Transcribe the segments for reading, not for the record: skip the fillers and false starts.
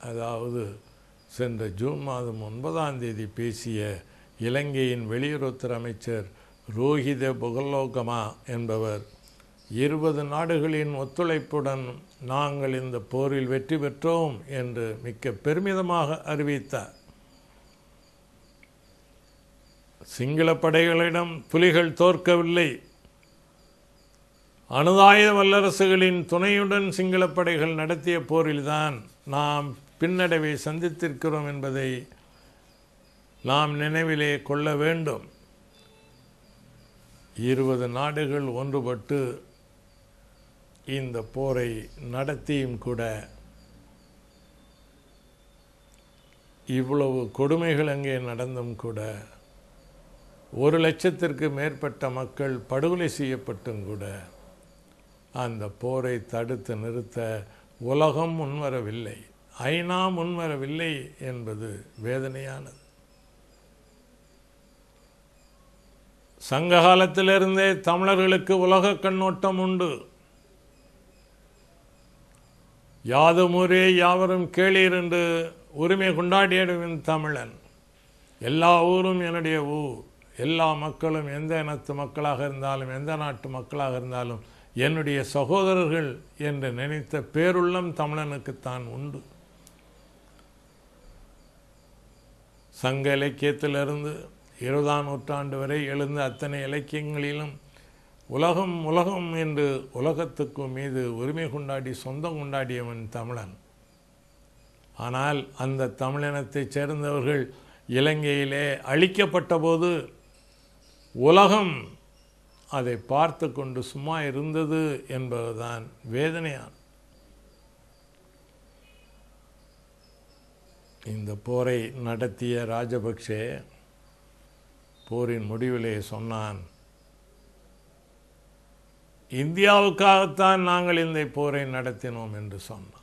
அதாவது சென்ற ஜூன் மாதம் 9ஆம் தேதி பேசிய இலங்கையின் வெளியுறவுத்துறை அமைச்சர் ரோஹித பொகலோகமா என்பவர் 20 நாடுகளின் ஒத்துழைப்புடன் நாங்கள் இந்த போரில் வெற்றி பெற்றோம் என்று மிக்க பெருமிதமாக அறிவித்தார். சிங்கள படைகளிடம் புலிகள் தோற்கவில்லை. அணுதாயுத வல்லரசுகளின் துணையுடன் சிங்கள படைகள் நடத்திய போரில்தான் நாம் பின்னடைவை சந்தித்திருக்கிறோம் என்பதை நாம் நினைவிலே கொள்ள வேண்டும். 20 நாடுகள் ஒன்றுபட்டு இந்த போரை நடத்தியும் கூட இவ்வளவு கொடுமைகள் அங்கே நடந்தும் கூட 1 லட்சத்திற்கு மேற்பட்ட மக்கள் படுகொலை செய்யப்பட்டும் கூட அந்த போரை தடுத்து நிறுத்த உலகம் முன்வரவில்லை, ஐநா முன்வரவில்லை என்பது வேதனையானது. சங்க காலத்திலிருந்தே தமிழர்களுக்கு உலக கண்ணோட்டம் உண்டு. யாதுமூரே யாவரும் கேளீர் என்று உரிமை கொண்டாடியவன் தமிழன். எல்லா ஊரும் என்னுடைய ஊர், எல்லா மக்களும் எந்த இனத்து மக்களாக இருந்தாலும் எந்த நாட்டு மக்களாக இருந்தாலும் என்னுடைய சகோதரர்கள் என்று நினைத்த பேருள்ளம் தமிழனுக்குத்தான் உண்டு. சங்க இலக்கியத்திலிருந்து 20ஆம் நூற்றாண்டு வரை எழுந்த அத்தனை இலக்கியங்களிலும் உலகம் உலகம் என்று உலகத்துக்கு மீது உரிமை கொண்டாடி சொந்தம் கொண்டாடியவன் தமிழன். ஆனால் அந்த தமிழினத்தைச் சேர்ந்தவர்கள் இலங்கையிலே அழிக்கப்பட்ட போது உலகம் அதை பார்த்து கொண்டு சும்மா இருந்தது என்பதுதான் வேதனையான. இந்த போரை நடத்திய ராஜபக்சே போரின் முடிவிலே சொன்னான், இந்தியாவுக்காகத்தான் நாங்கள் இந்த போரை நடத்தினோம் என்று சொன்னான்.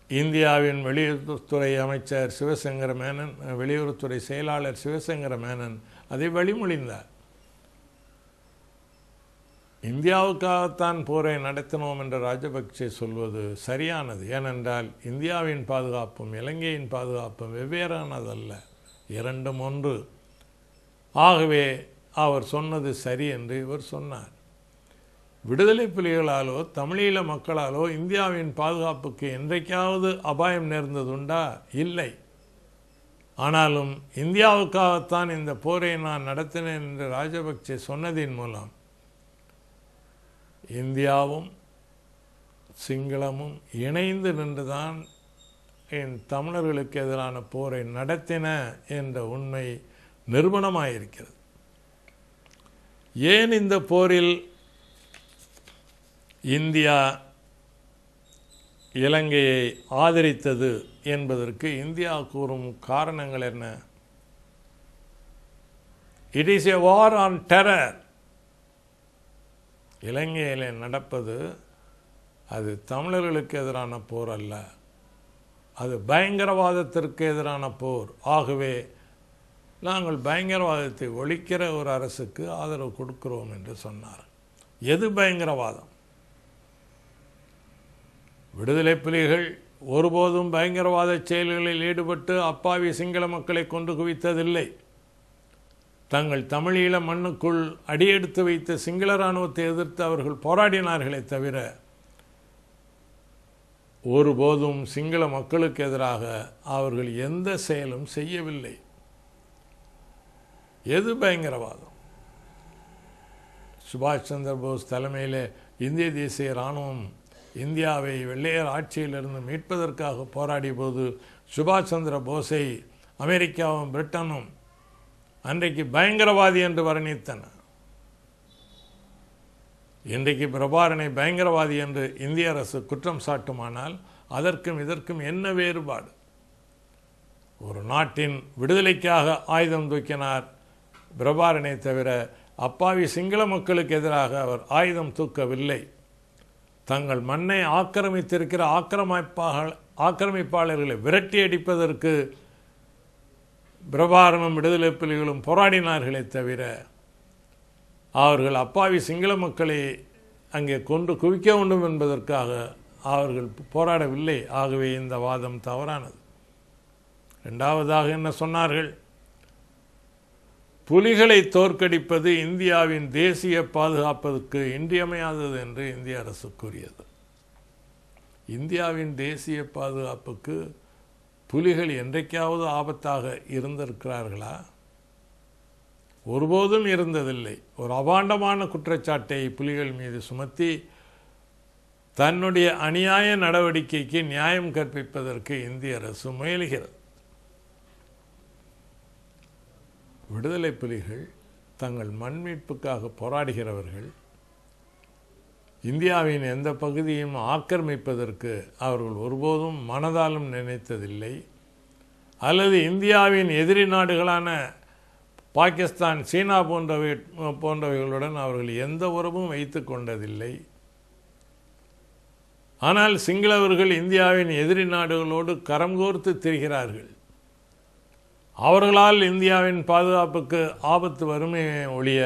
இந்தியாவின் வெளியுறவுத்துறை அமைச்சர் சிவசங்கர மேனன், வெளியுறவுத்துறை செயலாளர் சிவசங்கர மேனன் அதை வழிமொழிந்தார். இந்தியாவுக்காகத்தான் போரை நடத்தினோம் என்று ராஜபக்சே சொல்வது சரியானது. ஏனென்றால் இந்தியாவின் பாதுகாப்பும் இலங்கையின் பாதுகாப்பும் வெவ்வேறானதல்ல, இரண்டும் ஒன்று. ஆகவே அவர் சொன்னது சரி என்று இவர் சொன்னார். விடுதலை புலிகளாலோ தமிழீழ மக்களாலோ இந்தியாவின் பாதுகாப்புக்கு என்றைக்காவது அபாயம் நேர்ந்ததுண்டா? இல்லை. ஆனாலும் இந்தியாவுக்காகத்தான் இந்த போரை நான் நடத்தினேன் என்று ராஜபக்சே சொன்னதின் மூலம் இந்தியாவும் சிங்களமும் இணைந்து நின்றுதான் என் தமிழர்களுக்கு எதிரான போரை நடத்தின என்ற உண்மை நிரூபணமாயிருக்கிறது. ஏன் இந்த போரில் இந்தியா இலங்கையை ஆதரித்தது என்பதற்கு இந்தியா கூறும் காரணங்கள் என்ன? It is a war on terror. இலங்கையில் நடப்பது அது தமிழர்களுக்கு எதிரான போர் அல்ல, அது பயங்கரவாதத்திற்கு எதிரான போர். ஆகவே நாங்கள் பயங்கரவாதத்தை ஒழிக்கிற ஒரு அரசுக்கு ஆதரவு கொடுக்கிறோம் என்று சொன்னார். எது பயங்கரவாதம்? விடுதலை புலிகள் ஒருபோதும் பயங்கரவாத செயல்களில் ஈடுபட்டு அப்பாவி சிங்கள மக்களை கொண்டு குவித்ததில்லை. தங்கள் தமிழீழ மண்ணுக்குள் அடியெடுத்து வைத்த சிங்கள இராணுவத்தை எதிர்த்து அவர்கள் போராடினார்களே தவிர ஒருபோதும் சிங்கள மக்களுக்கு எதிராக அவர்கள் எந்த செயலும் செய்யவில்லை. எது பயங்கரவாதம்? சுபாஷ் சந்திர போஸ் தலைமையில் இந்திய தேசிய இராணுவம் இந்தியாவை வெள்ளையர் ஆட்சியிலிருந்து மீட்பதற்காக போராடிய போது சுபாஷ் சந்திர போஸை அமெரிக்காவும் பிரிட்டனும் அன்றைக்கு பயங்கரவாதி என்று வர்ணித்தன. இன்றைக்கு பிரபாரனை பயங்கரவாதி என்று இந்திய அரசு குற்றம் சாட்டுமானால் அதற்கும் இதற்கும் என்ன வேறுபாடு? ஒரு நாட்டின் விடுதலைக்காக ஆயுதம் தூக்கினார் பிரபாரனை தவிர அப்பாவி சிங்கள மக்களுக்கு எதிராக அவர் ஆயுதம் தூக்கவில்லை. தங்கள் மண்ணை ஆக்கிரமித்திருக்கிற ஆக்கிரமிப்பாளர்களை விரட்டி அடிப்பதற்கு பிரபாரனும் விடுதலை புலிகளும் போராடினார்களே தவிர அவர்கள் அப்பாவி சிங்கள மக்களை அங்கே கொன்று குவிக்க வேண்டும் என்பதற்காக அவர்கள் போராடவில்லை. ஆகவே இந்த வாதம் தவறானது. இரண்டாவதாக என்ன சொன்னார்கள்? புலிகளை தோற்கடிப்பது இந்தியாவின் தேசிய பாதுகாப்புக்கு இன்றியமையாதது என்று இந்திய அரசு கூறியது. இந்தியாவின் தேசிய பாதுகாப்புக்கு புலிகள் என்றைக்காவது ஆபத்தாக இருந்திருக்கிறார்களா? ஒருபோதும் இருந்ததில்லை. ஒரு அபாண்டமான குற்றச்சாட்டை புலிகள் மீது சுமத்தி தன்னுடைய அநியாய நடவடிக்கைக்கு நியாயம் கற்பிப்பதற்கு இந்திய அரசு முயலுகிறது. விடுதலை புலிகள் தங்கள் மண் மீட்புக்காக போராடுகிறவர்கள். இந்தியாவின் எந்த பகுதியும் ஆக்கிரமிப்பதற்கு அவர்கள் ஒருபோதும் மனதாலும் நினைத்ததில்லை. அல்லது இந்தியாவின் எதிரி நாடுகளான பாகிஸ்தான், சீனா போன்றவைகளுடன் அவர்கள் எந்த உறவும் வைத்து கொண்டதில்லை. ஆனால் சிங்களவர்கள் இந்தியாவின் எதிரி நாடுகளோடு கரம் கோர்த்து திரிகிறார்கள். அவர்களால் இந்தியாவின் பாதுகாப்புக்கு ஆபத்து வருமே ஒழிய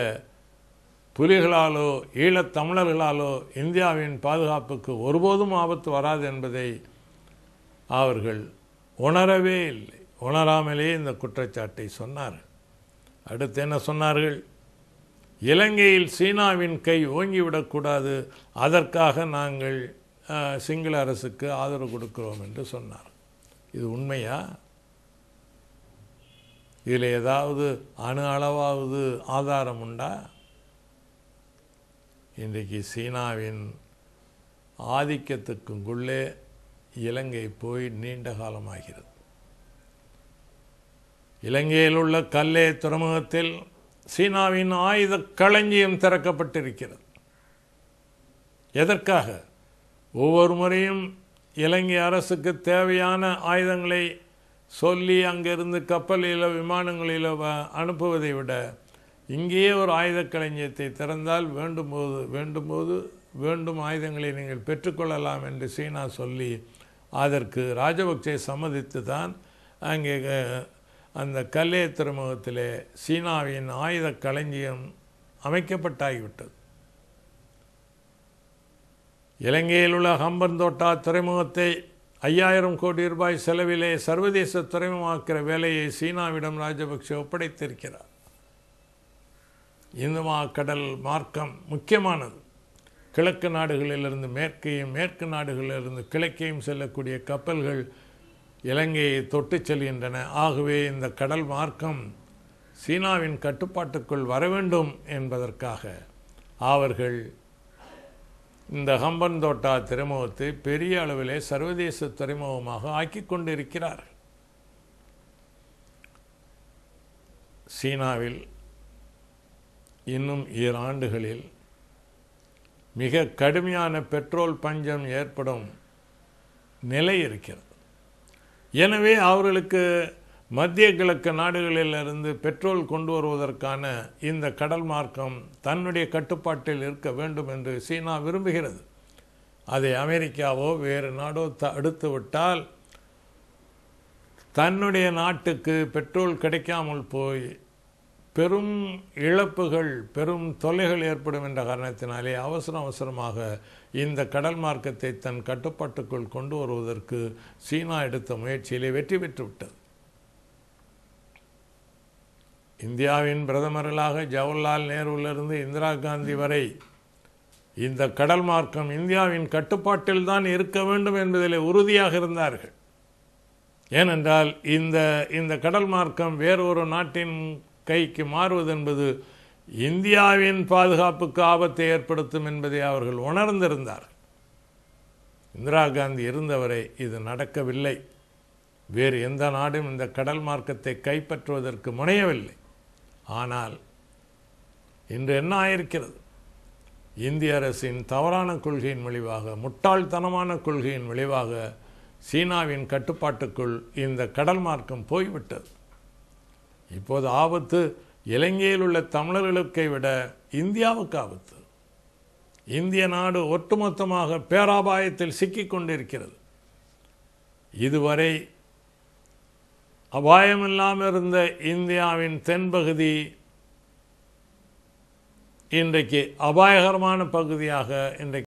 புலிகளாலோ ஈழத் தமிழர்களாலோ இந்தியாவின் பாதுகாப்புக்கு ஒருபோதும் ஆபத்து வராது என்பதை அவர்கள் உணரவே இல்லை. உணராமலே இந்த குற்றச்சாட்டை சொன்னார்கள். அடுத்து என்ன சொன்னார்கள்? இலங்கையில் சீனாவின் கை ஓங்கிவிடக்கூடாது, அதற்காக நாங்கள் சிங்கள அரசுக்கு ஆதரவு கொடுக்கிறோம் என்று சொன்னார். இது உண்மையா? இதில் ஏதாவது அணு அளவாவது ஆதாரம் உண்டா? இன்றைக்கு சீனாவின் ஆதிக்கத்துக்குள்ளே இலங்கை போய் நீண்ட காலமாகிறது. இலங்கையில் உள்ள கல்லே துறைமுகத்தில் சீனாவின் ஆயுத களஞ்சியம் திறக்கப்பட்டிருக்கிறது. எதற்காக? ஒவ்வொரு முறையும் இலங்கை அரசுக்கு தேவையான ஆயுதங்களை சொல்லி அங்கிருந்து கப்பலிலோ விமானங்களிலோ அனுப்புவதை விட இங்கேயே ஒரு ஆயுத களஞ்சியத்தை திறந்தால் வேண்டும் ஆயுதங்களை நீங்கள் பெற்றுக்கொள்ளலாம் என்று சீனா சொல்லி அதற்கு ராஜபக்சே சம்மதித்து தான் அங்கே அந்த கல்லே துறைமுகத்திலே சீனாவின் ஆயுத களஞ்சியம் அமைக்கப்பட்டாகிவிட்டது. இலங்கையில் உள்ள ஹம்பன்தோட்டா துறைமுகத்தை 5000 கோடி ரூபாய் செலவிலே சர்வதேச துறைமுகமாக்கிற வேலையை சீனாவிடம் ராஜபக்சே ஒப்படைத்திருக்கிறார். இந்து கடல் மார்க்கம் முக்கியமானது. கிழக்கு நாடுகளிலிருந்து மேற்கையும் மேற்கு நாடுகளிலிருந்து கிழக்கையும் செல்லக்கூடிய கப்பல்கள் இலங்கையை தொட்டு செல்கின்றன. ஆகவே இந்த கடல் மார்க்கம் சீனாவின் கட்டுப்பாட்டுக்குள் வர வேண்டும் என்பதற்காக அவர்கள் இந்த ஹம்பன்தோட்டா துறைமுகத்தை பெரிய அளவிலே சர்வதேச துறைமுகமாக ஆக்கி கொண்டிருக்கிறார்கள். சீனாவில் இன்னும் 2 ஆண்டுகளில் மிக கடுமையான பெட்ரோல் பஞ்சம் ஏற்படும் நிலை இருக்கிறது. எனவே அவர்களுக்கு மத்திய கிழக்கு நாடுகளிலிருந்து பெட்ரோல் கொண்டு வருவதற்கான இந்த கடல் மார்க்கம் தன்னுடைய கட்டுப்பாட்டில் இருக்க வேண்டும் என்று சீனா விரும்புகிறது. அதை அமெரிக்காவோ வேறு நாடோ தடுத்து விட்டால் தன்னுடைய நாட்டுக்கு பெட்ரோல் கிடைக்காமல் போய் பெரும் இழப்புகள், பெரும் தொல்லைகள் ஏற்படும் என்ற காரணத்தினாலே அவசரமாக இந்த கடல் மார்க்கத்தை தன் கட்டுப்பாட்டுக்குள் கொண்டு வருவதற்கு சீனா எடுத்த முயற்சியிலே வெற்றி பெற்றுவிட்டது. இந்தியாவின் பிரதமர்களாக ஜவஹர்லால் நேருவிலிருந்து இந்திரா காந்தி வரை இந்த கடல் மார்க்கம் இந்தியாவின் கட்டுப்பாட்டில் தான் இருக்க வேண்டும் என்பதில் உறுதியாக இருந்தார்கள். ஏனென்றால் இந்த கடல் மார்க்கம் வேறொரு நாட்டின் கைக்கு மாறுவது என்பது இந்தியாவின் பாதுகாப்புக்கு ஆபத்தை ஏற்படுத்தும் என்பதை அவர்கள் உணர்ந்திருந்தார்கள். இந்திரா காந்தி இருந்தவரை இது நடக்கவில்லை. வேறு எந்த நாடும் இந்த கடல் மார்க்கத்தை கைப்பற்றுவதற்கு முனையவில்லை. ஆனால் இன்று என்ன ஆயிருக்கிறது? இந்திய அரசின் தவறான கொள்கையின் விளைவாக, முட்டாள்தனமான கொள்கையின் விளைவாக சீனாவின் கட்டுப்பாட்டுக்குள் இந்த கடல் மார்க்கம் போய்விட்டது. இப்போது ஆபத்து இலங்கையில் உள்ள தமிழர்களுக்கை விட இந்தியாவுக்கு ஆபத்து. இந்திய நாடு ஒட்டுமொத்தமாக பேராபாயத்தில் சிக்கிக் கொண்டிருக்கிறது. இதுவரை அபாயமில்லாமல் இருந்த இந்தியாவின் தென்பகுதி இன்றைக்கு அபாயகரமான பகுதியாக இன்றைக்கு